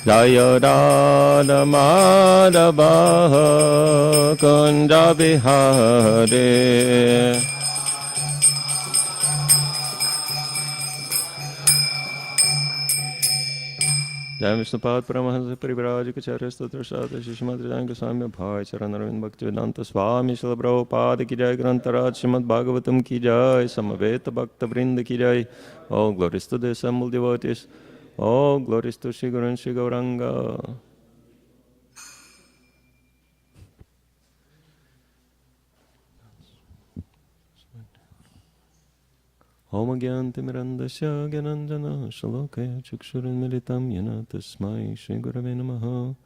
Jaya Radha Madhava Kunja Bihare. Jai Vishnupad Paramahansa Parivrajikacharya Statra Shatra Shishmad Rajanka Swami Bhai Charanarvind Bhaktivedanta Swami Srila Prabhupada Ki Jai Grantaraj Srimad Bhagavatam Ki Jai Samaveta Bhakta Vrinda Ki Jai. All glories to the assembled devotees. All glories to Shri Guru and Shri Gauranga. Om Gyantimirandasya Gyananjana Shalokaya Chakshurinmilitam Yana Tasmai Shri Gurave Namaha.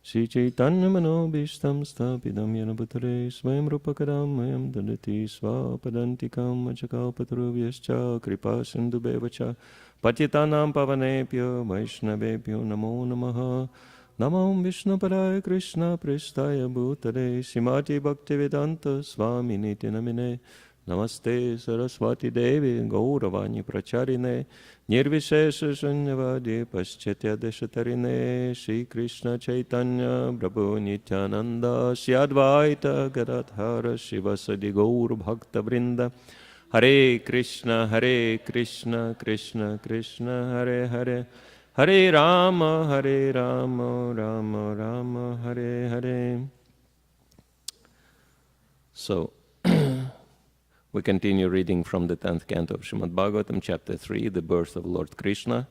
Shri Chaitanya Manobishtam Stapidam Yana Bhutare Swayam Rupakadam Mayam Dadati Swapadantikam Achakalpatarubhyascha Kripa Sindhu Bevacha Patitanam Pavanepyo Vaishnavepyo Namo Namaha. Namo Vishnu Padaya Krishna Pristaya Bhutale Srimati Bhaktivedanta Swami Niti Namine. Namaste Saraswati Devi Gauravani Pracharine Nirvishesha Shunyavadi Paschatya Deshatarine Shri Krishna Chaitanya Prabhu Nityananda Shri Advaita Gadadhara Shivasadi Gaur Bhakta Vrinda Hare Krishna Krishna Krishna Hare Hare Hare Rama Rama Rama Hare Hare. So we continue reading from the 10th canto of Srimad Bhagavatam, chapter 3, the birth of Lord Krishna.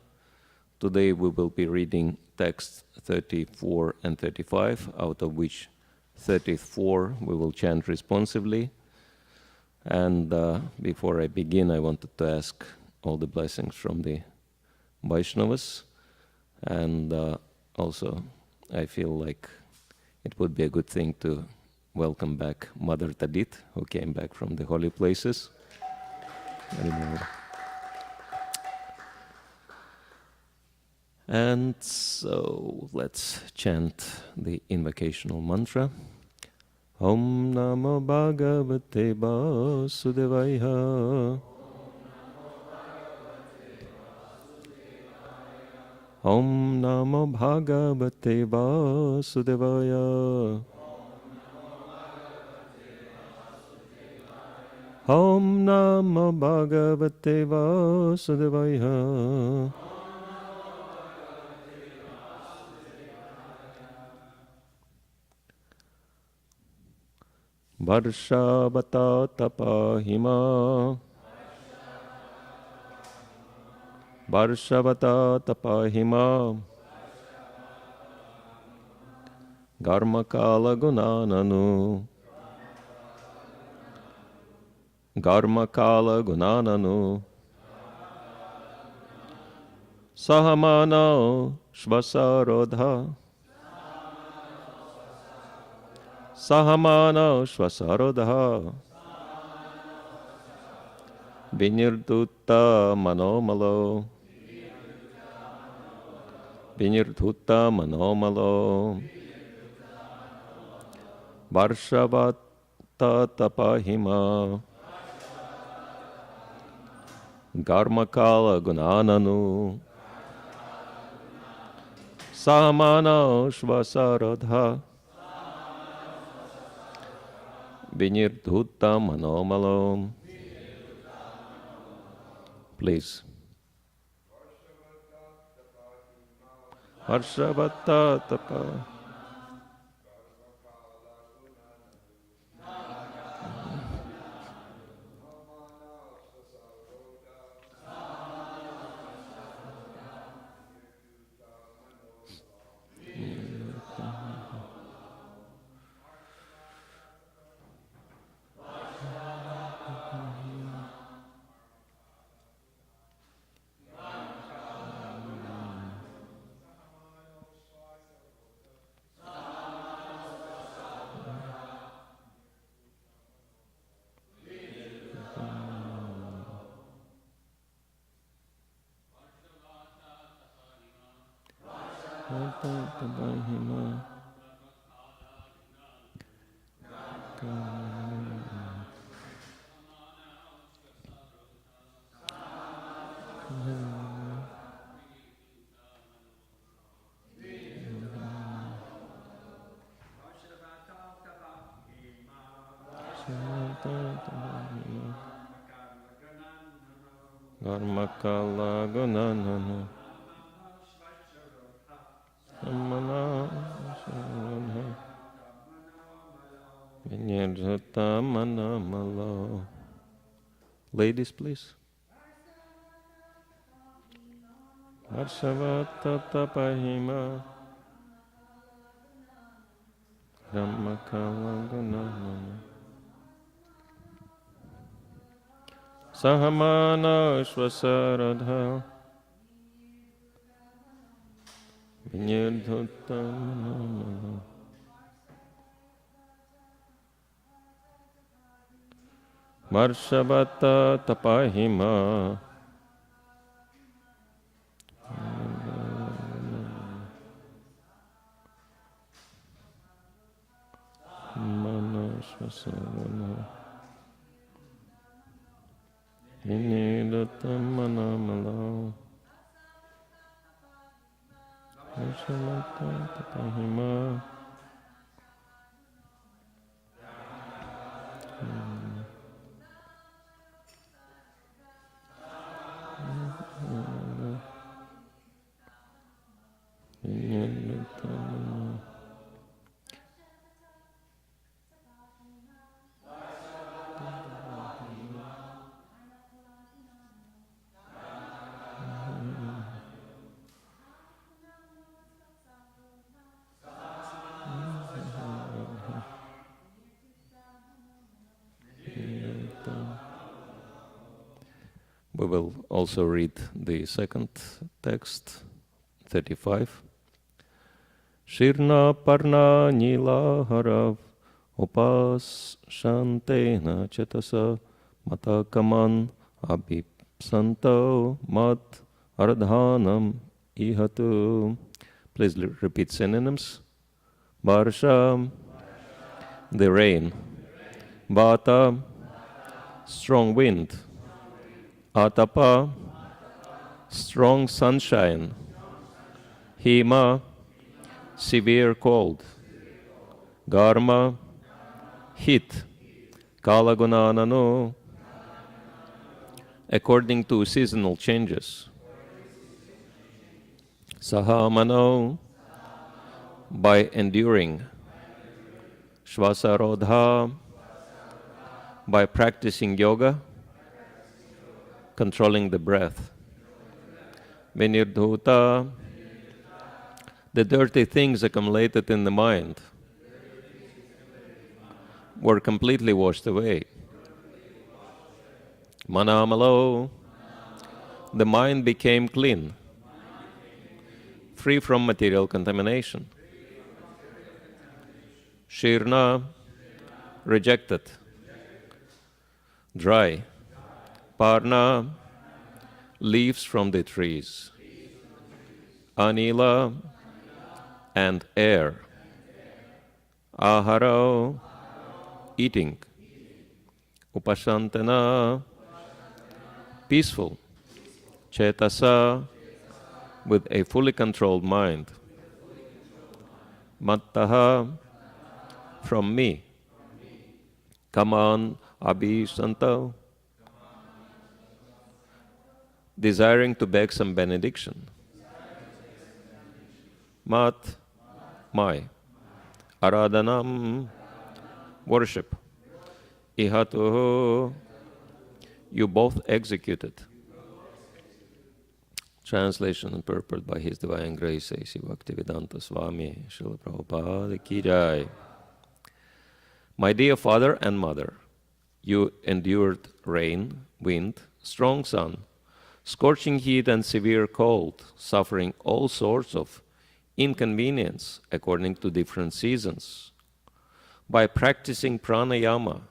Today we will be reading texts 34 and 35, out of which 34 we will chant responsively. And before I begin, I wanted to ask all the blessings from the Vaishnavas. And also, I feel like it would be a good thing to welcome back Mother Tadit, who came back from the holy places. And so let's chant the invocational mantra. Om Namo Bhagavate Vasudevaya. Om Namo Bhagavate Vasudevaya. Om Namo Bhagavate Vasudevaya. Varshavata tapahima. Varshavata tapahima. Garmakala gunananu. Garmakala gunananu. Sahamano shvasarodha. Sahamano shvasarodha. Vinyirduta manomalo. Vinyirduta manomalo. Varshavata tapahima. Garmakala gunananu. Sahamano shvasarodha. Vinyirduta manomalo. Please. Varshavata tapa. Karmakala gunanana Samana Vinyajata manamalo. Ladies, please. Varshavata tapahima Ramakala gunanana Sahamana Shvasaradha Vinyadhutta manamala Varshavata tapahima Manashvasarana Vinyadhutta manamala Varshavata tapahima We will also read the second text, 35. Shirna parna nilaharav upas shantena chetasa matakaman abhipsanto mat ardhanam ihatu. Please repeat synonyms. Varsha, the rain. Vata, strong wind. Atapa, strong sunshine. Hima, severe cold. Garma, heat. Kalagunanano, according to seasonal changes. Sahamano, by enduring. Shvasarodha, by practicing yoga, controlling the breath. Vinirdhuta, the dirty things accumulated in the mind were completely washed away. Manamalo, the mind became clean, free from material contamination. Shirna, rejected, dry. Parna, leaves from the trees. Anila, and air. Aharo, eating. Upashantana, peaceful. Chetasa, with a fully controlled mind. Mattaha, from me. Kaman abhisanto, desiring to beg some benediction. Mat, my. Aradhanam, worship. Ihatuho, you both executed. Translation and purport by His Divine Grace, A.C. Bhaktivedanta Swami, Srila Prabhupada Ki Jai. My dear father and mother, you endured rain, wind, strong sun, scorching heat and severe cold, suffering all sorts of inconvenience according to different seasons. By practicing pranayama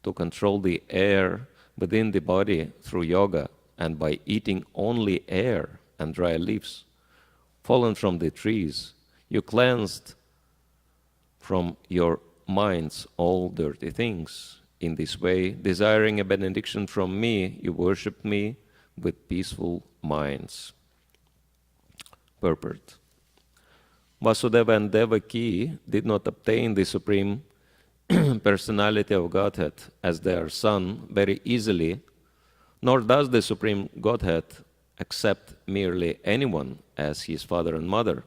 to control the air within the body through yoga, and by eating only air and dry leaves fallen from the trees, you cleansed from your minds all dirty things. In this way, desiring a benediction from me, you worshipped me with peaceful minds. Purport. Vasudeva and Devaki did not obtain the supreme personality of Godhead as their Son very easily, nor does the Supreme Godhead accept merely anyone as his father and mother.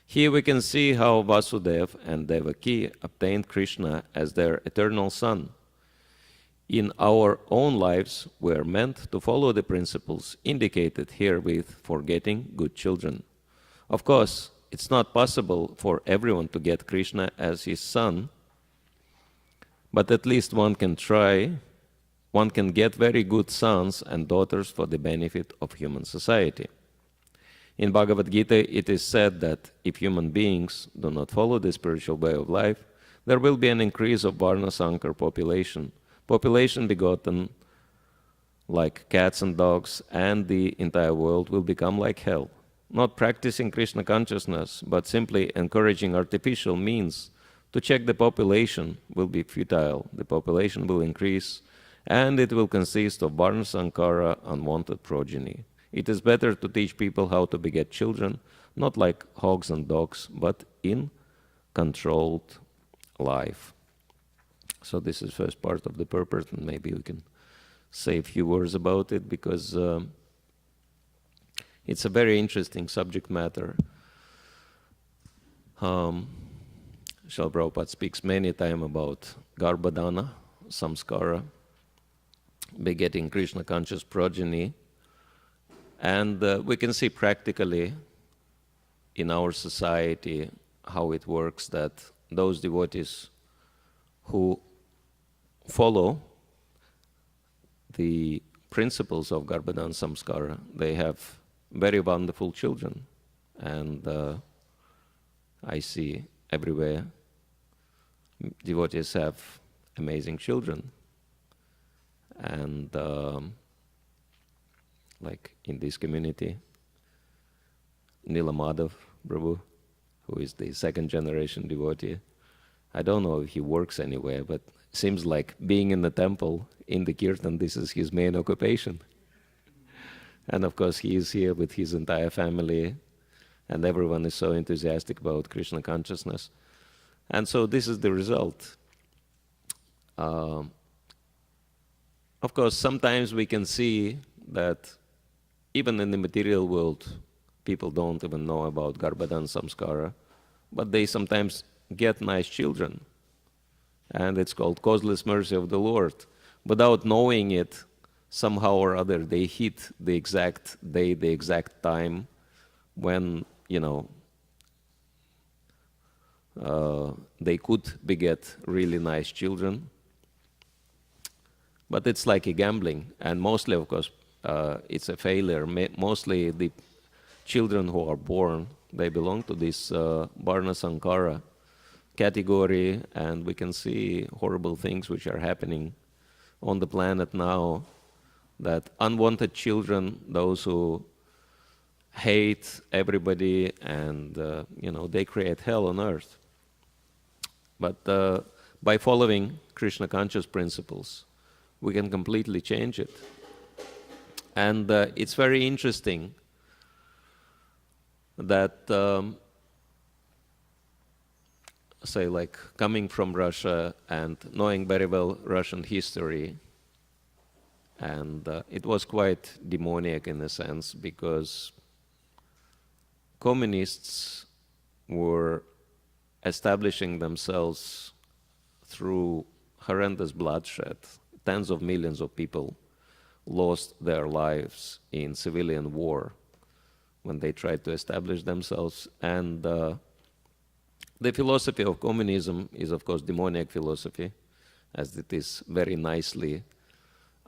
Here we can see how Vasudeva and Devaki obtained Krishna as their eternal son. In our own lives, we are meant to follow the principles indicated herewith for getting good children. Of course, it's not possible for everyone to get Krishna as his son, but at least one can try. One can get very good sons and daughters for the benefit of human society. In Bhagavad Gita, it is said that if human beings do not follow the spiritual way of life, there will be an increase of Varna Sankar population begotten like cats and dogs, and the entire world will become like hell. Not practicing Krishna consciousness, but simply encouraging artificial means to check the population will be futile. The population will increase, and it will consist of Varna Sankara, unwanted progeny. It is better to teach people how to beget children, not like hogs and dogs, but in controlled life. So this is first part of the purport, and maybe we can say a few words about it, because it's a very interesting subject matter. Srila Prabhupada speaks many times about Garbhadana, samskara, begetting Krishna conscious progeny, and we can see practically in our society how it works, that those devotees who follow the principles of Garbhadana samskara, they have very wonderful children, and I see everywhere devotees have amazing children. And like in this community, Nila Madhav Prabhu, who is the second generation devotee, I don't know if he works anywhere, but seems like being in the temple, in the kirtan, this is his main occupation. And of course he is here with his entire family, and everyone is so enthusiastic about Krishna consciousness. And so this is the result. Of course, sometimes we can see that even in the material world, people don't even know about Garbhadana samskara, but they sometimes get nice children. And it's called causeless mercy of the Lord. Without knowing it, somehow or other, they hit the exact day, the exact time when, they could beget really nice children. But it's like a gambling, and mostly, of course, it's a failure. Mostly the children who are born, they belong to this Varna Sankara category, and we can see horrible things which are happening on the planet now, that unwanted children, those who hate everybody, and they create hell on earth. But by following Krishna conscious principles, we can completely change it. And it's very interesting that, say, like coming from Russia and knowing very well Russian history, and it was quite demoniac in a sense, because communists were establishing themselves through horrendous bloodshed. Tens of millions of people lost their lives in civilian war when they tried to establish themselves. And the philosophy of communism is, of course, demoniac philosophy, as it is very nicely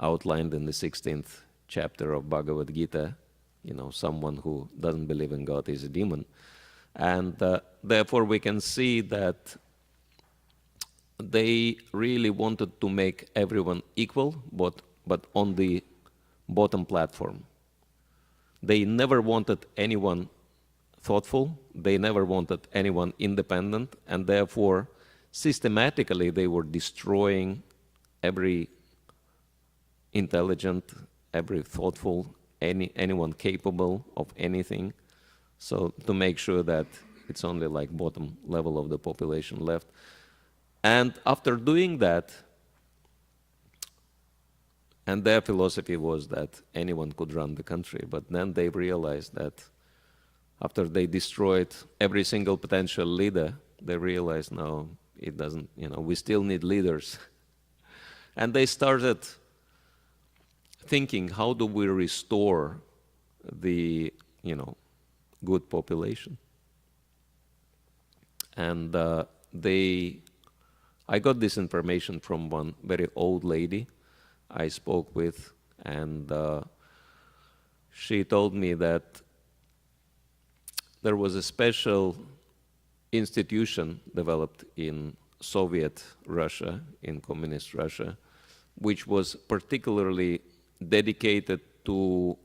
outlined in the 16th chapter of Bhagavad Gita. Someone who doesn't believe in God is a demon. And therefore we can see that they really wanted to make everyone equal, but on the bottom platform. They never wanted anyone thoughtful, they never wanted anyone independent, and therefore systematically they were destroying every intelligent, every thoughtful, anyone capable of anything, so to make sure that it's only like bottom level of the population left. And after doing that, and their philosophy was that anyone could run the country, but then they realized that after they destroyed every single potential leader, they realized, no, it doesn't, we still need leaders. And they started thinking, how do we restore the, good population? And I got this information from one very old lady I spoke with, and she told me that there was a special institution developed in Soviet Russia, in communist Russia, which was particularly dedicated to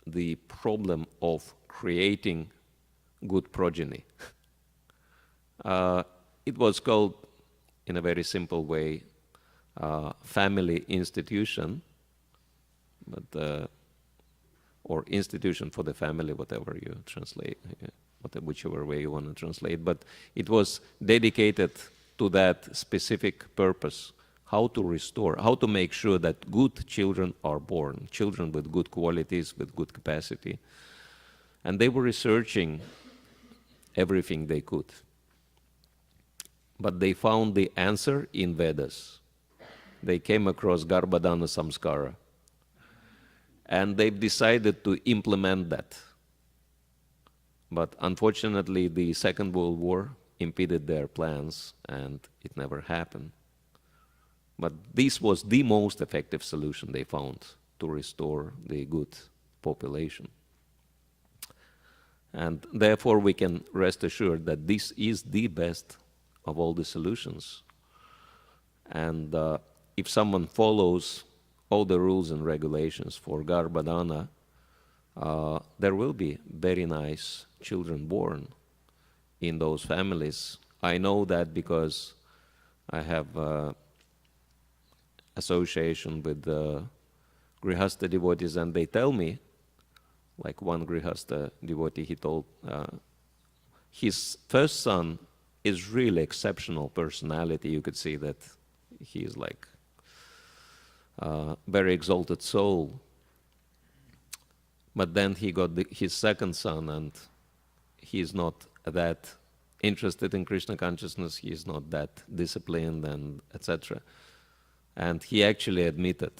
the problem of creating good progeny. It was called, in a very simple way, family institution, but or institution for the family, whatever you translate, whichever way you want to translate. But it was dedicated to that specific purpose: how to restore, how to make sure that good children are born, children with good qualities, with good capacity. And they were researching everything they could. But they found the answer in Vedas. They came across Garbhadana Samskara. And they've decided to implement that. But unfortunately, the Second World War impeded their plans, and it never happened. But this was the most effective solution they found to restore the good population. And therefore, we can rest assured that this is the best of all the solutions. And if someone follows all the rules and regulations for Garbhadana, there will be very nice children born in those families. I know that because I have association with Grihastha devotees, and they tell me, like one Grihastha devotee, he told his first son is really exceptional personality. You could see that he is like very exalted soul. But then he got his second son, and he is not that interested in Krishna consciousness. He is not that disciplined, and etc. And he actually admitted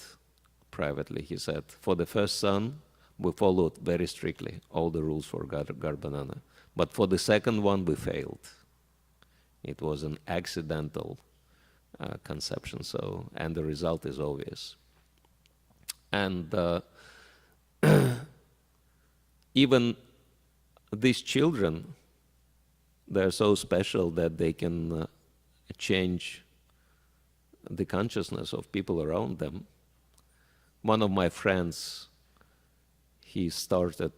privately, he said, for the first son, we followed very strictly all the rules for Garbhadana. But for the second one, we failed. It was an accidental conception, and the result is obvious. And even these children, they're so special that they can change the consciousness of people around them. One of my friends, he started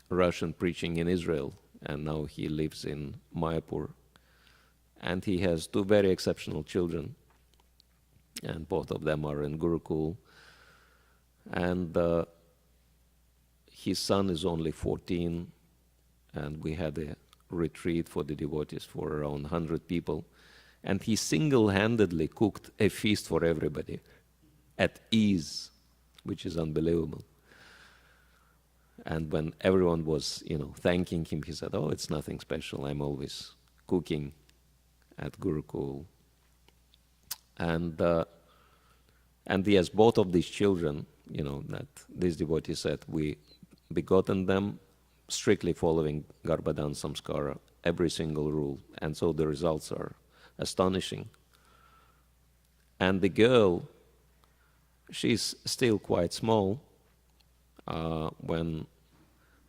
Russian preaching in Israel, and now he lives in Mayapur. And he has two very exceptional children, and both of them are in Gurukul. And his son is only 14, and we had a retreat for the devotees for around 100 people. And he single-handedly cooked a feast for everybody at ease, which is unbelievable. And when everyone was, thanking him, he said, "Oh, it's nothing special. I'm always cooking at Gurukul." And yes, both of these children, that this devotee said, we begotten them strictly following Garbhadana Samskara, every single rule. And so the results are astonishing. And the girl, she's still quite small. When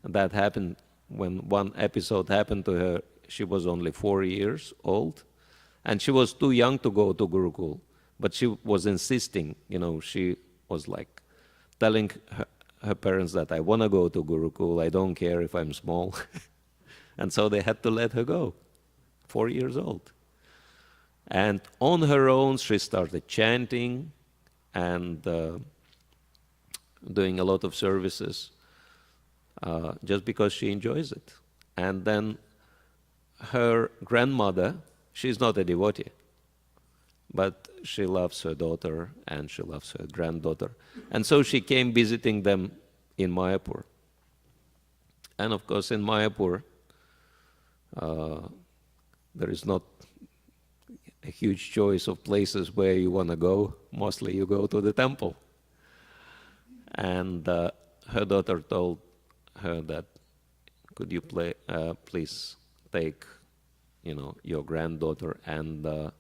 that happened, when one episode happened to her, she was only 4 years old, and she was too young to go to Gurukul, but she was insisting, she was like telling her parents that I want to go to Gurukul, I don't care if I'm small. And so they had to let her go, 4 years old. And on her own, she started chanting and doing a lot of services just because she enjoys it. And then her grandmother she's not a devotee, but she loves her daughter and she loves her granddaughter. And so she came visiting them in Mayapur. And of course, in Mayapur, there is not a huge choice of places where you want to go. Mostly you go to the temple. And her daughter told her that, could you please take, your granddaughter and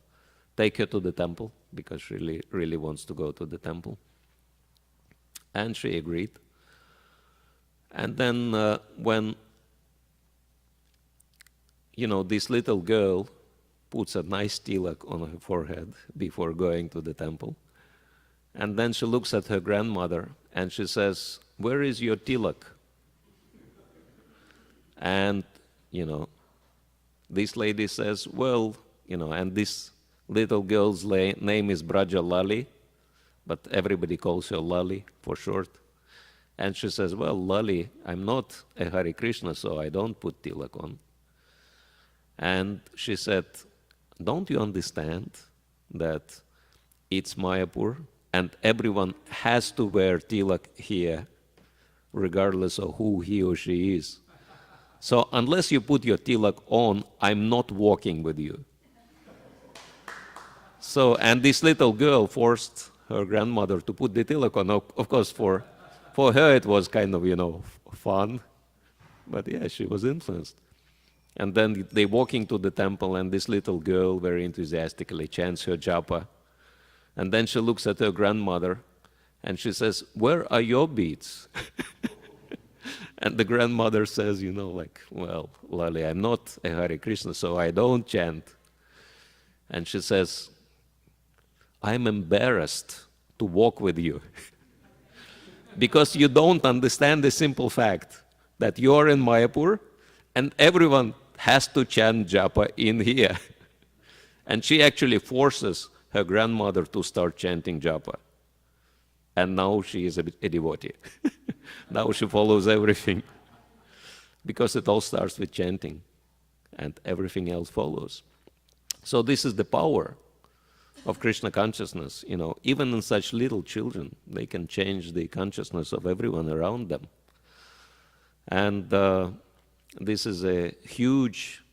take her to the temple, because she really wants to go to the temple. And she agreed. And then when, this little girl puts a nice tilak on her forehead before going to the temple, and then she looks at her grandmother and she says, "Where is your tilak?" And, this lady says, well, and this little girl's name is Braja Lali, but everybody calls her Lali for short. And she says, well, Lali, I'm not a Hare Krishna, so I don't put tilak on. And she said, don't you understand that it's Mayapur and everyone has to wear tilak here, regardless of who he or she is? So unless you put your tilak on, I'm not walking with you. So, and this little girl forced her grandmother to put the tilak on. Of course, for her it was kind of, fun. But yeah, she was influenced. And then they walking to the temple, and this little girl very enthusiastically chants her japa. And then she looks at her grandmother, and she says, where are your beads? And the grandmother says, well, Lali, I'm not a Hare Krishna, so I don't chant. And she says, I'm embarrassed to walk with you because you don't understand the simple fact that you're in Mayapur and everyone has to chant japa in here. And she actually forces her grandmother to start chanting japa. And now she is a devotee. Now she follows everything. Because it all starts with chanting and everything else follows. So this is the power of Krishna consciousness. Even in such little children, they can change the consciousness of everyone around them. And this is a huge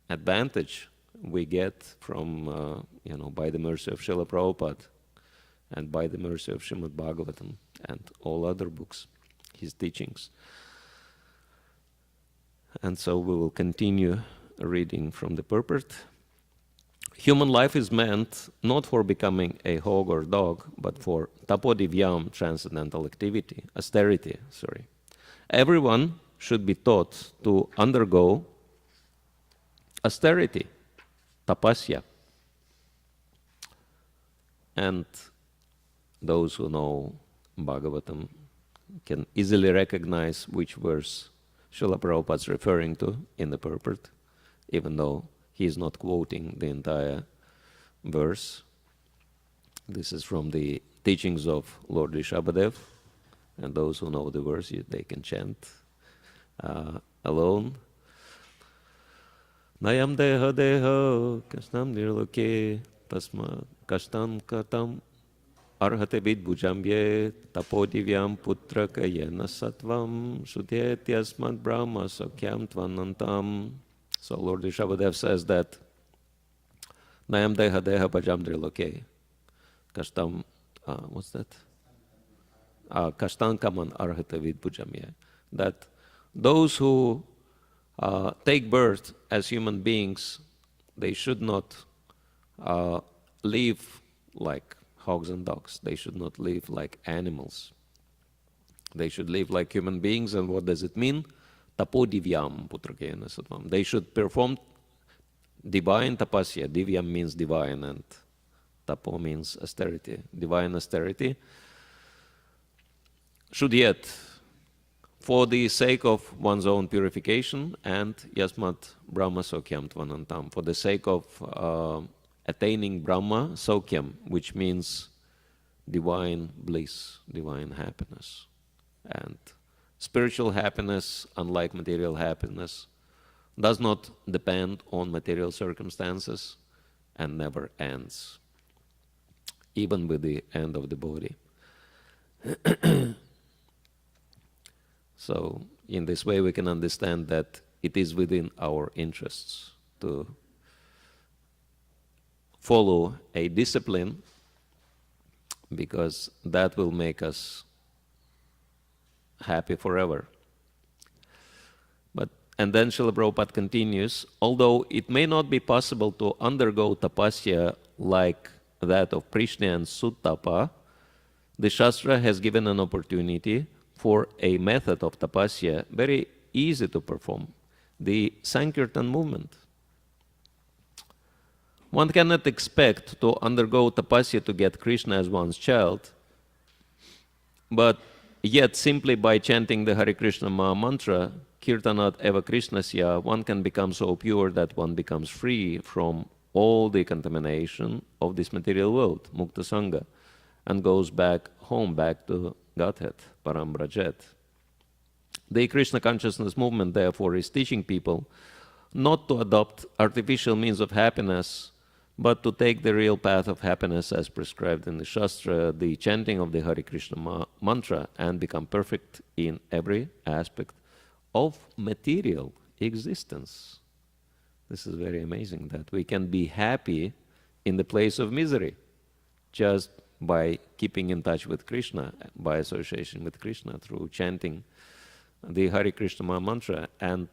advantage we get from, by the mercy of Srila Prabhupada and by the mercy of Srimad Bhagavatam and all other books, his teachings. And so we will continue reading from the purport. Human life is meant not for becoming a hog or dog, but for tapodivyam, transcendental activity, austerity. Everyone should be taught to undergo austerity, tapasya. And those who know Bhagavatam can easily recognize which verse Srila Prabhupada is referring to in the purport, even though he is not quoting the entire verse. This is from the teachings of Lord Rishabhadev, and those who know the verse, they can chant alone. Nayam deha deha kastam nirloke tasma kastam katam arhate vidbhujambye tapodivyam putra kayena satvam sudhetyasmad brahma sakyam tvanantam. So Lord Rishabhadev says that Nayam deha deha bhajam triloke kastam, what's that? Kastam kaman arhate vidbhujambye. That those who take birth as human beings, they should not live like hogs and dogs. They should not live like animals. They should live like human beings. And what does it mean? Tapodivyam putrakena satvam. They should perform divine tapasya. Divyam means divine and tapo means austerity. Divine austerity should yet, for the sake of one's own purification and yasmat brahma sokyam tvanantam, for the sake of attaining Brahma Saukyam, which means divine bliss, divine happiness. And spiritual happiness, unlike material happiness, does not depend on material circumstances, and never ends, even with the end of the body. So in this way we can understand that it is within our interests to follow a discipline, because that will make us happy forever. And then Srila Prabhupada continues, although it may not be possible to undergo tapasya like that of Prishna and Suttapa, the Shastra has given an opportunity for a method of tapasya very easy to perform, the Sankirtan movement. One cannot expect to undergo tapasya to get Krishna as one's child, but yet simply by chanting the Hare Krishna Maha Mantra, Kirtanat Eva Krishnasya, one can become so pure that one becomes free from all the contamination of this material world, Mukta Sangha, and goes back home, back to Godhead, Parambrajet. The Krishna consciousness movement, therefore, is teaching people not to adopt artificial means of happiness, but to take the real path of happiness as prescribed in the Shastra, the chanting of the Hare Krishna mantra, and become perfect in every aspect of material existence. This is very amazing, that we can be happy in the place of misery just by keeping in touch with Krishna, by association with Krishna, through chanting the Hare Krishna mantra. And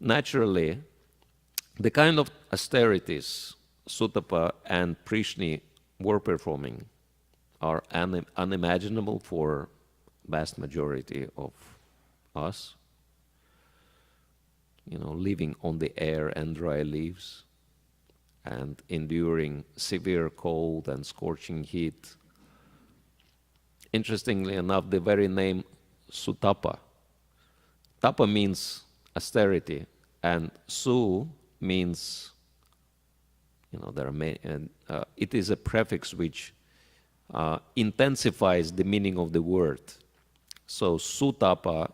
naturally, the kind of austerities Suttapa and Prishni were performing are unimaginable for vast majority of us. You know, living on the air and dry leaves, and enduring severe cold and scorching heat. Interestingly enough, the very name Sutapa, Tapa means austerity, and Su means, you know, there are many, it is a prefix which intensifies the meaning of the word. So Sutapa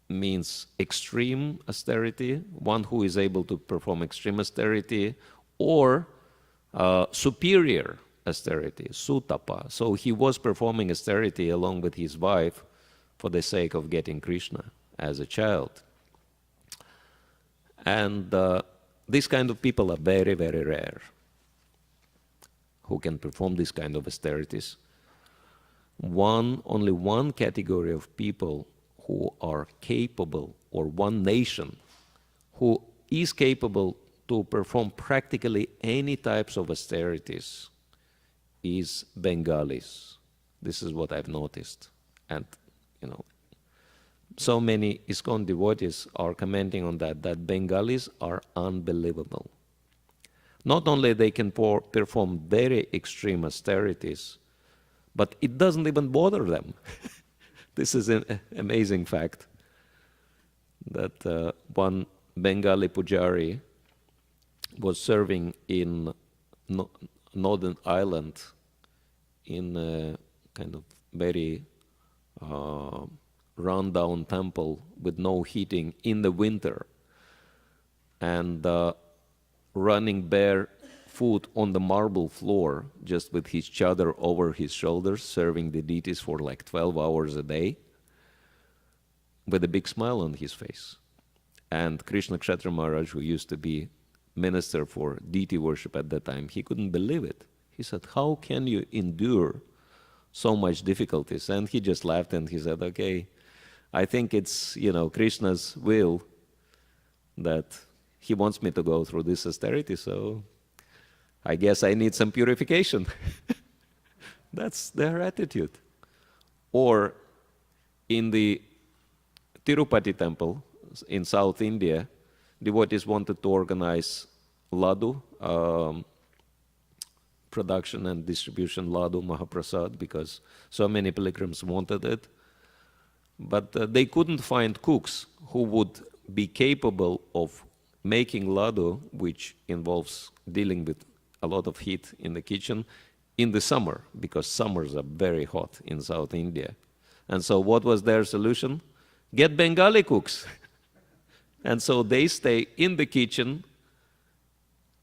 means extreme austerity, one who is able to perform extreme austerity, or superior austerity, Sutapa. So he was performing austerity along with his wife for the sake of getting Krishna as a child. And these kind of people are very, very rare who can perform this kind of austerities. Only one category of people who are capable, or one nation who is capable to perform practically any types of austerities, is Bengalis. This is what I've noticed. And, you know, so many ISKCON devotees are commenting on that Bengalis are unbelievable. Not only they can perform very extreme austerities, but it doesn't even bother them. This is an amazing fact, that one Bengali pujari was serving in Northern Ireland in a kind of very run-down temple with no heating in the winter, and running barefoot on the marble floor, just with his chadar over his shoulders, serving the deities for like 12 hours a day, with a big smile on his face. And Krishna Kshetra Maharaj, who used to be minister for deity worship at that time, he couldn't believe it. He said, how can you endure so much difficulties? And he just laughed and he said, okay, I think it's, you know, Krishna's will that he wants me to go through this austerity, so I guess I need some purification. That's their attitude. Or in the Tirupati temple in South India, devotees wanted to organize laddu, production and distribution laddu Mahaprasad, because so many pilgrims wanted it. But they couldn't find cooks who would be capable of making laddu, which involves dealing with a lot of heat in the kitchen, in the summer, because summers are very hot in South India. And so what was their solution? get Bengali cooks. And so they stay in the kitchen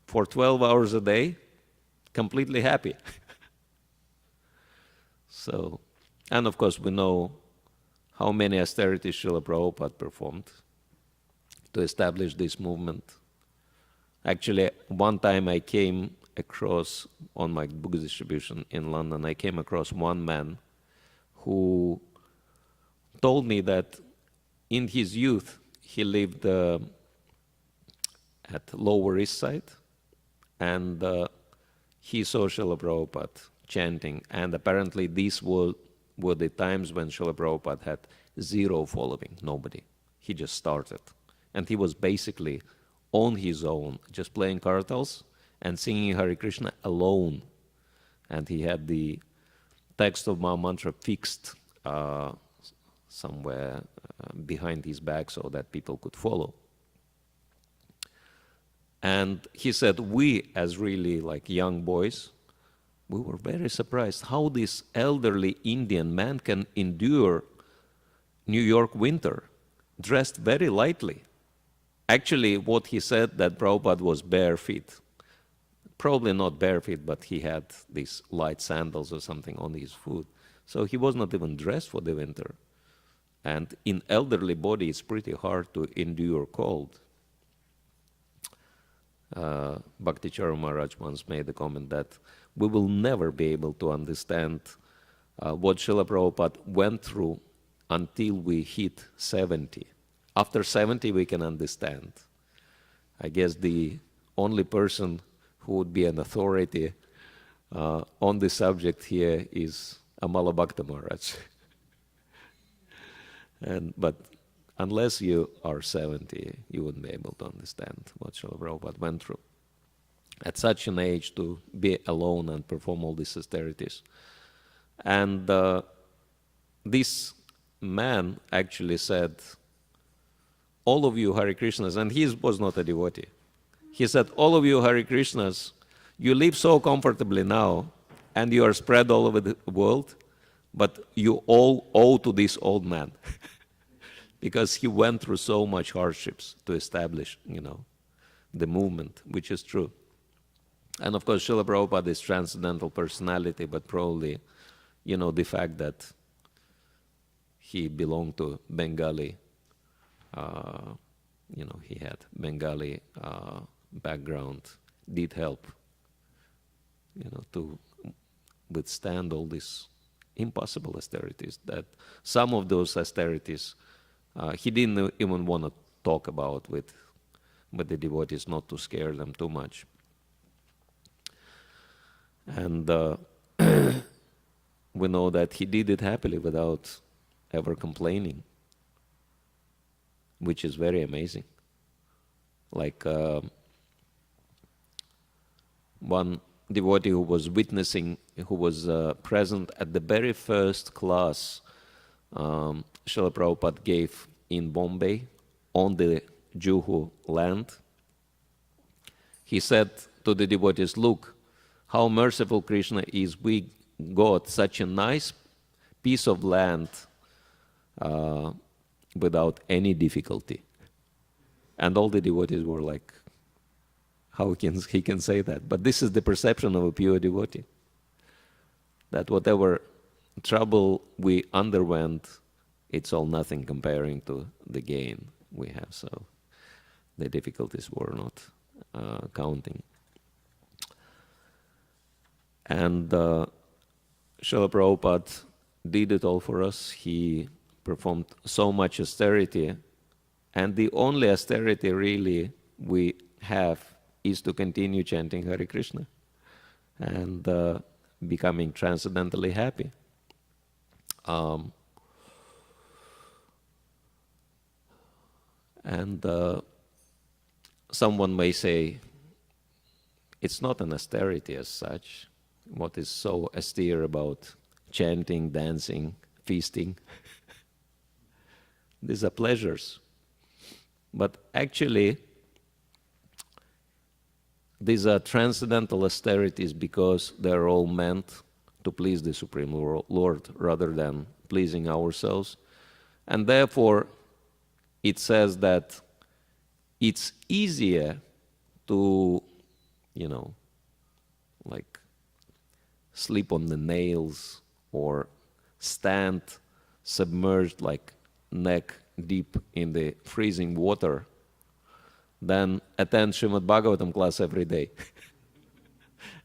for 12 hours a day, completely happy. So, and of course we know how many austerities Srila Prabhupada performed to establish this movement. Actually, one time I came across, on my book distribution in London, I came across one man who told me that in his youth he lived at Lower East Side, and he saw Srila Prabhupada chanting, and apparently these were the times when Srila Prabhupada had zero following, nobody. He just started. And he was basically on his own, just playing kartals and singing Hare Krishna alone. And he had the text of Maha Mantra fixed somewhere behind his back so that people could follow. And he said, we as really like young boys, we were very surprised how this elderly Indian man can endure New York winter, dressed very lightly. Actually, what he said, that Prabhupada was bare feet. Probably not bare feet, but he had these light sandals or something on his foot. So he was not even dressed for the winter. And in elderly body, it's pretty hard to endure cold. Bhakti Charu Maharaj once made the comment that we will never be able to understand what Srila Prabhupada went through until we hit 70. After 70, we can understand. I guess the only person who would be an authority on the subject here is Amala Bhakta Maharaj. But unless you are 70, you wouldn't be able to understand what Srila Prabhupada went through. At such an age, to be alone and perform all these austerities. And this man actually said, all of you Hare Krishnas, and he was not a devotee. He said, all of you Hare Krishnas, you live so comfortably now, and you are spread all over the world, but you all owe to this old man. Because he went through so much hardships to establish, the movement, which is true. And of course, Srila Prabhupada is transcendental personality, but probably, the fact that he belonged to Bengali, he had Bengali background, did help, to withstand all these impossible austerities. That some of those austerities he didn't even want to talk about with the devotees, not to scare them too much. And we know that he did it happily without ever complaining, which is very amazing. Like one devotee who was witnessing, who was present at the very first class Srila Prabhupada gave in Bombay on the Juhu land. He said to the devotees, look, how merciful Krishna is. We got such a nice piece of land without any difficulty. And all the devotees were like, how he can say that? But this is the perception of a pure devotee. That whatever trouble we underwent, it's all nothing comparing to the gain we have. So the difficulties were not counting. And Srila Prabhupada did it all for us. He performed so much austerity. And the only austerity really we have is to continue chanting Hare Krishna and becoming transcendentally happy. Someone may say, it's not an austerity as such. What is so austere about chanting, dancing, feasting? These are pleasures. But actually, these are transcendental austerities because they're all meant to please the Supreme Lord rather than pleasing ourselves. And therefore, it says that it's easier to, like sleep on the nails or stand submerged like neck deep in the freezing water than attend Srimad Bhagavatam class every day.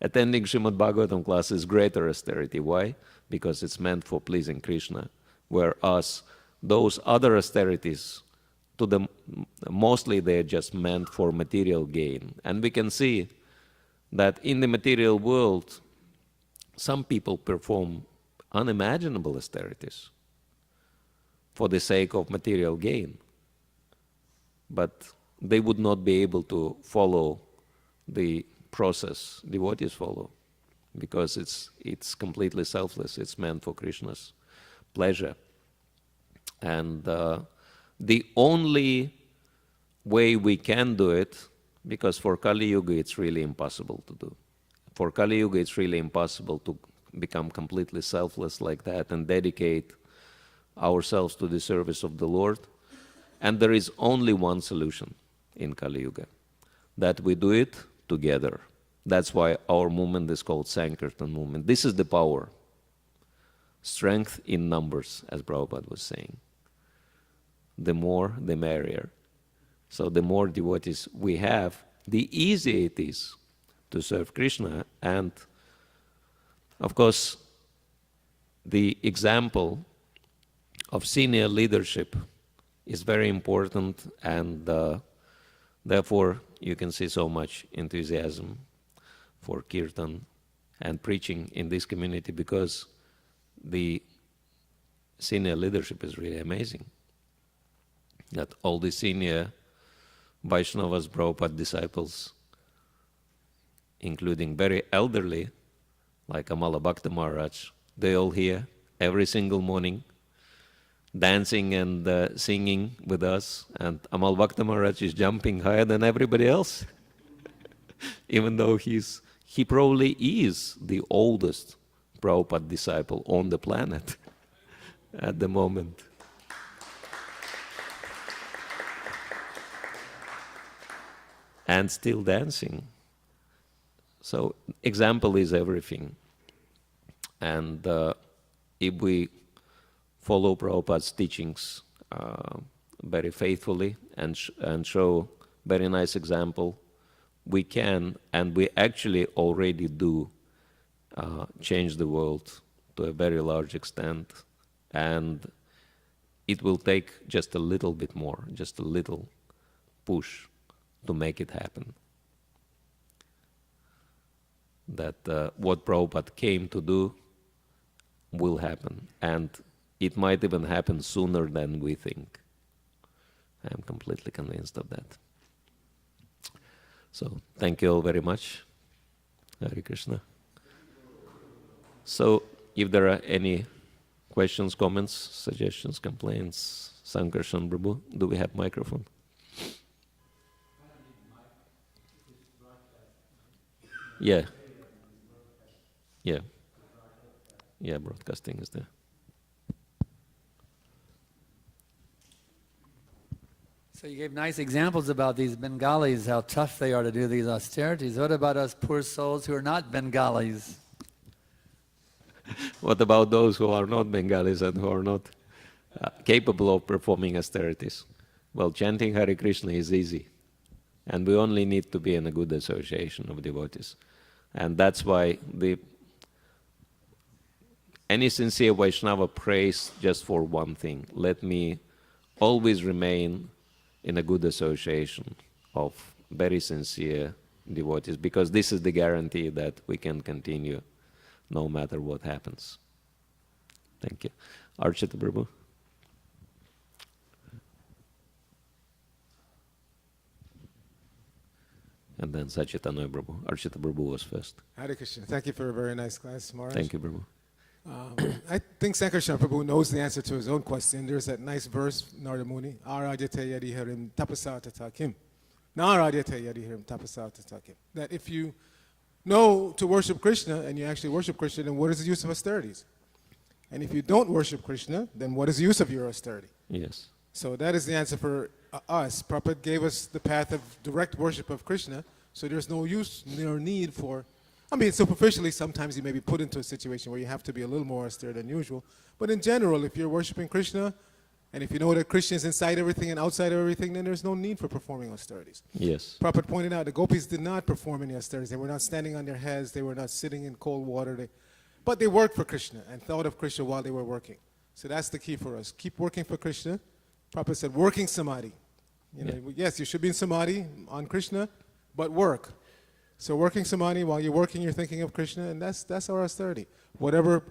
Attending Srimad Bhagavatam class is greater austerity. Why? Because it's meant for pleasing Krishna. Whereas those other austerities, mostly they're just meant for material gain. And we can see that in the material world, some people perform unimaginable austerities for the sake of material gain. But they would not be able to follow the process devotees follow, because it's completely selfless. It's meant for Krishna's pleasure. And the only way we can do it, because for Kali Yuga it's really impossible to do. For Kali Yuga it's really impossible to become completely selfless like that and dedicate ourselves to the service of the Lord. And there is only one solution in Kali Yuga, that we do it together. That's why our movement is called Sankirtan movement. This is the power. Strength in numbers, as Prabhupada was saying. The more, the merrier. So the more devotees we have, the easier it is to serve Krishna. And of course, the example of senior leadership is very important, and therefore you can see so much enthusiasm for kirtan and preaching in this community, because the senior leadership is really amazing. That all the senior Vaishnavas, Prabhupada disciples, including very elderly, like Amala Bhakta Maharaj, they all here every single morning, dancing and singing with us, and Amal Bhakta Maharaj is jumping higher than everybody else, even though he probably is the oldest Prabhupada disciple on the planet at the moment. And still dancing. So example is everything. And if we follow Prabhupada's teachings very faithfully and show very nice example, we can, and we actually already do, change the world to a very large extent. And it will take just a little bit more, just a little push to make it happen. That what Prabhupada came to do will happen. And it might even happen sooner than we think. I am completely convinced of that. So, thank you all very much. Hare Krishna. So, if there are any questions, comments, suggestions, complaints, Sankarshan Prabhu, do we have microphone? Yeah. Yeah. Yeah, broadcasting is there. So you gave nice examples about these Bengalis, how tough they are to do these austerities. What about us poor souls who are not Bengalis? What about those who are not Bengalis and who are not capable of performing austerities? Well, chanting Hare Krishna is easy. And we only need to be in a good association of devotees. And that's why any sincere Vaishnava prays just for one thing. Let me always remain in a good association of very sincere devotees, because this is the guarantee that we can continue no matter what happens. Thank you. Archita Prabhu. And then Sachitanoy Prabhu. Archita Prabhu was first. Hare Krishna. Thank you for a very nice class, Maharaj. Thank you, Prabhu. I think Sankarshan Prabhu knows the answer to his own question. There's that nice verse, Narada Muni, Arajate yadi harim tapasa tatakim. Narajate yadi harim tapasa tatakim. That if you know to worship Krishna and you actually worship Krishna, then what is the use of austerities? And if you don't worship Krishna, then what is the use of your austerity? Yes. So that is the answer for us. Prabhupada gave us the path of direct worship of Krishna, so there's no use nor need for, I mean, superficially, sometimes you may be put into a situation where you have to be a little more austere than usual. But in general, if you're worshiping Krishna, and if you know that Krishna is inside everything and outside of everything, then there's no need for performing austerities. Yes. Prabhupada pointed out the gopis did not perform any austerities. They were not standing on their heads. They were not sitting in cold water. But they worked for Krishna and thought of Krishna while they were working. So that's the key for us. Keep working for Krishna. Prabhupada said, working samadhi. You know, yes, you should be in samadhi on Krishna, but work. So working samadhi, while you're working, you're thinking of Krishna, and that's our austerity. Whatever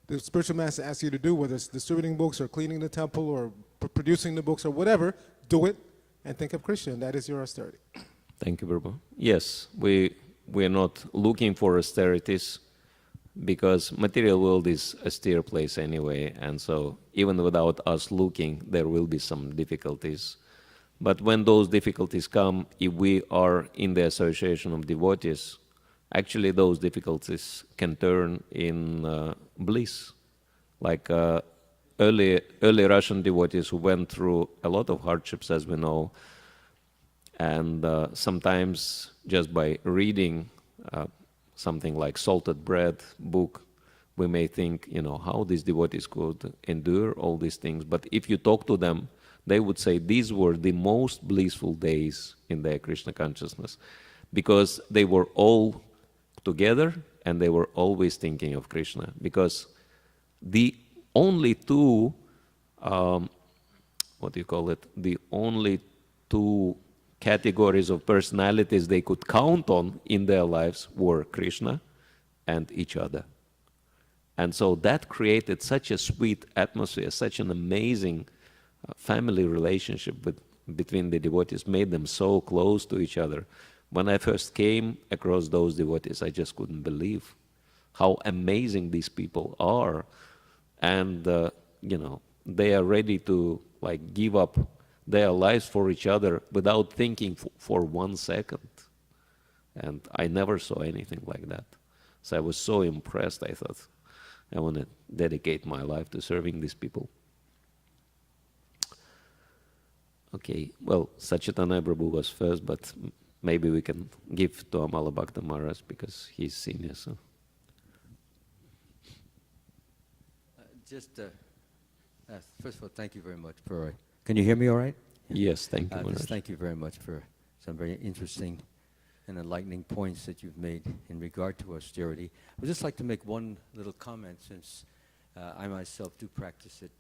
the spiritual master asks you to do, whether it's distributing books or cleaning the temple or producing the books or whatever, do it and think of Krishna, and that is your austerity. Thank you, Prabhu. Yes, we are not looking for austerities because material world is a austere place anyway, and so even without us looking, there will be some difficulties. But when those difficulties come, if we are in the association of devotees, actually those difficulties can turn in bliss. Like early Russian devotees who went through a lot of hardships, as we know, and sometimes just by reading something like Salted Bread book, we may think, you know, how these devotees could endure all these things. But if you talk to them, they would say these were the most blissful days in their Krishna consciousness, because they were all together and they were always thinking of Krishna. Because the only two, the only two categories of personalities they could count on in their lives were Krishna and each other. And so that created such a sweet atmosphere, such an amazing family relationship between the devotees, made them so close to each other. When I first came across those devotees, I just couldn't believe how amazing these people are. And, you know, they are ready to like give up their lives for each other without thinking for 1 second. And I never saw anything like that. So I was so impressed, I thought, I want to dedicate my life to serving these people. Okay, well, Satchitananda Prabhu was first, but maybe we can give to Amala Bhakta Maharaj because he's senior. So. First of all, thank you very much for. Can you hear me all right? Yes, thank you. Just thank you very much for some very interesting and enlightening points that you've made in regard to austerity. I would just like to make one little comment, since I myself do practice it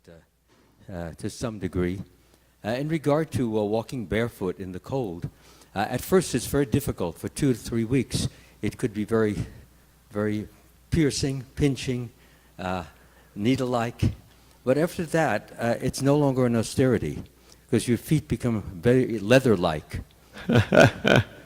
to some degree. In regard to walking barefoot in the cold, at first it's very difficult. For 2 to 3 weeks, it could be very, very piercing, pinching, needle-like. But after that, it's no longer an austerity, because your feet become very leather-like.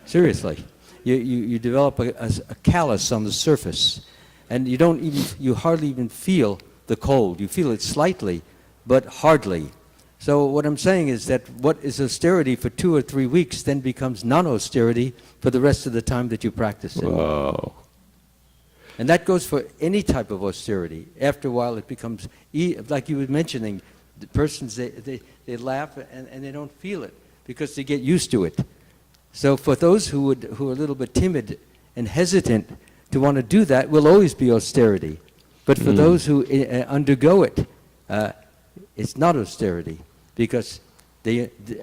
Seriously. You develop a callus on the surface, and you hardly even feel the cold. You feel it slightly, but hardly. So what I'm saying is that what is austerity for 2 or 3 weeks then becomes non-austerity for the rest of the time that you practice it. Wow. And that goes for any type of austerity. After a while it becomes, like you were mentioning, the persons, they laugh and they don't feel it because they get used to it. So for those who are a little bit timid and hesitant to want to do that, will always be austerity. But for those who undergo it, it's not austerity, because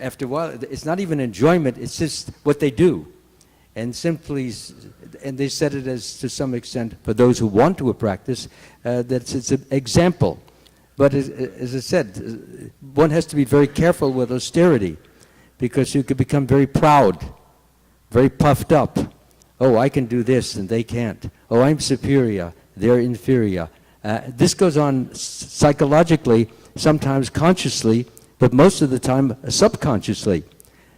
after a while, it's not even enjoyment, it's just what they do. And they said it as, to some extent, for those who want to practice, that it's an example. But as I said, one has to be very careful with austerity, because you could become very proud, very puffed up. Oh, I can do this and they can't. Oh, I'm superior, they're inferior. This goes on psychologically, sometimes consciously, but most of the time subconsciously.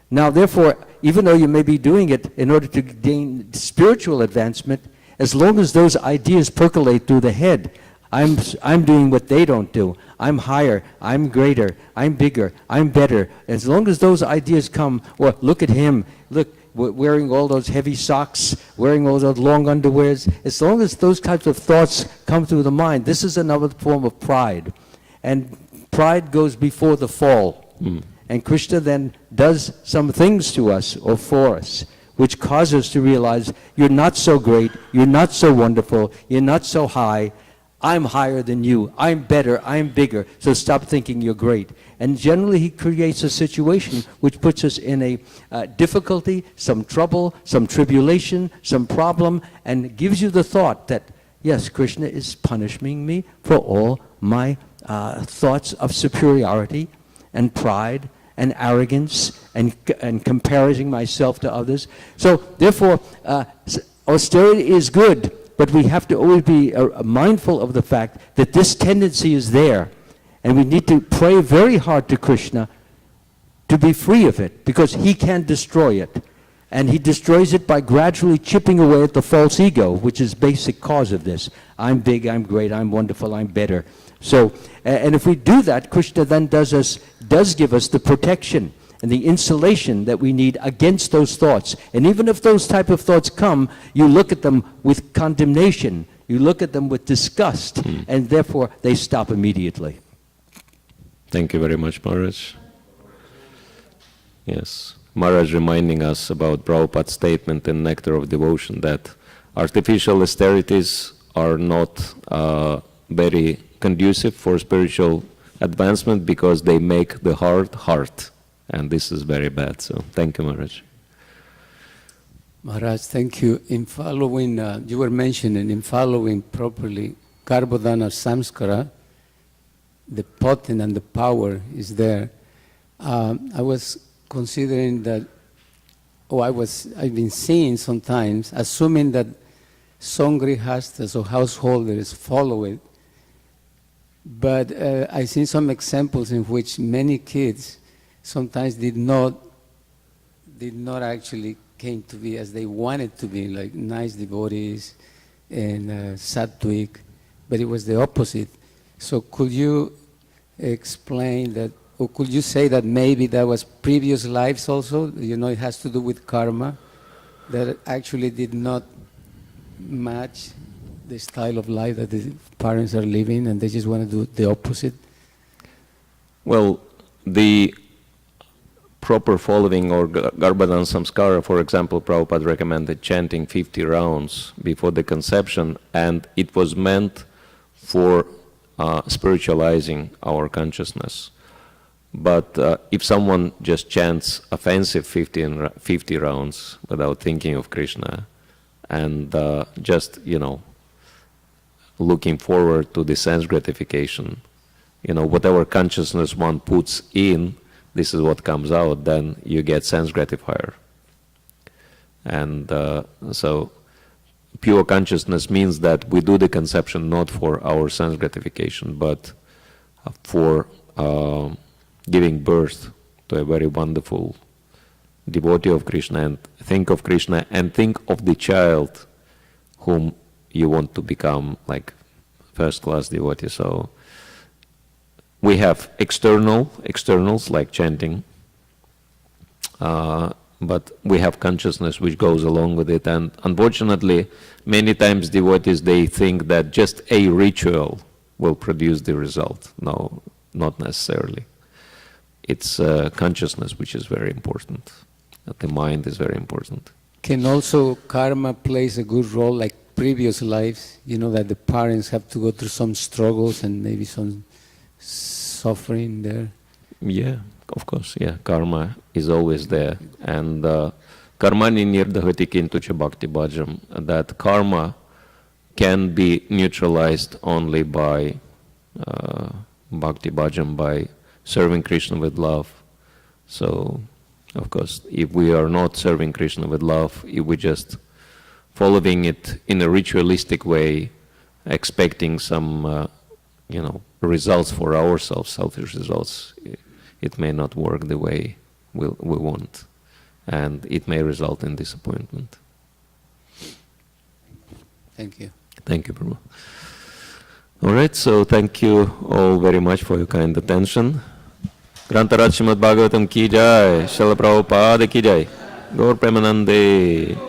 Now, therefore, even though you may be doing it in order to gain spiritual advancement, as long as those ideas percolate through the head, I'm doing what they don't do. I'm higher, I'm greater, I'm bigger, I'm better. As long as those ideas come, or look at him, look, wearing all those heavy socks, wearing all those long underwears, as long as those types of thoughts come through the mind, this is another form of pride. And pride goes before the fall. And Krishna then does some things to us or for us, which cause us to realize you're not so great, you're not so wonderful, you're not so high. I'm higher than you. I'm better. I'm bigger. So stop thinking you're great. And generally he creates a situation which puts us in a difficulty, some trouble, some tribulation, some problem, and gives you the thought that, yes, Krishna is punishing me for all my thoughts of superiority and pride and arrogance and comparing myself to others. So therefore, austerity is good, but we have to always be mindful of the fact that this tendency is there, and we need to pray very hard to Krishna to be free of it, because he can destroy it. And he destroys it by gradually chipping away at the false ego, which is basic cause of this. I'm big, I'm great, I'm wonderful, I'm better. So, and if we do that, Krishna then does give us the protection and the insulation that we need against those thoughts. And even if those type of thoughts come, you look at them with condemnation, you look at them with disgust, and therefore they stop immediately. Thank you very much, Maharaj. Yes, Maharaj reminding us about Prabhupada's statement in Nectar of Devotion that artificial austerities are not very conducive for spiritual advancement because they make the heart hard. And this is very bad. So thank you, Maharaj. Maharaj, thank you. In following, you were mentioning, in following properly Garbhodana Samskara, the potent and the power is there. I was considering that, I've been seeing sometimes, assuming that Sangrihastas or householders follow it, but I've seen some examples in which many kids sometimes did not actually came to be as they wanted to be, like nice devotees and sattvic, but it was the opposite. So could you explain that, or could you say that maybe that was previous lives also? You know, it has to do with karma, that actually did not match the style of life that the parents are living, and they just want to do the opposite? Well, the proper following or Garbhodana Samskara, for example, Prabhupada recommended chanting 50 rounds before the conception, and it was meant for spiritualizing our consciousness. But if someone just chants offensive 50 rounds without thinking of Krishna, and just, looking forward to the sense gratification, whatever consciousness one puts in, this is what comes out, then you get sense gratifier. And so pure consciousness means that we do the conception not for our sense gratification, but for giving birth to a very wonderful devotee of Krishna, and think of Krishna and think of the child whom you want to become like first-class devotee. So we have externals like chanting, but we have consciousness which goes along with it. And unfortunately, many times devotees, they think that just a ritual will produce the result. No, not necessarily. It's consciousness which is very important. The mind is very important. Can also karma plays a good role, like previous lives, that the parents have to go through some struggles and maybe some suffering there? Yeah, of course, yeah. Karma is always there. And karmani nirdhati kintucha bhakti bhajam, that karma can be neutralized only by bhakti bhajam, by serving Krishna with love. So, of course, if we are not serving Krishna with love, if we just following it in a ritualistic way, expecting some, results for ourselves, selfish results, it may not work the way we want, and it may result in disappointment. Thank you. Thank you, Prabhu. All right, so thank you all very much for your kind attention. Grantarat Srimad Bhagavatam ki jai, Srila Prabhupada ki jai, Gaur Premanande.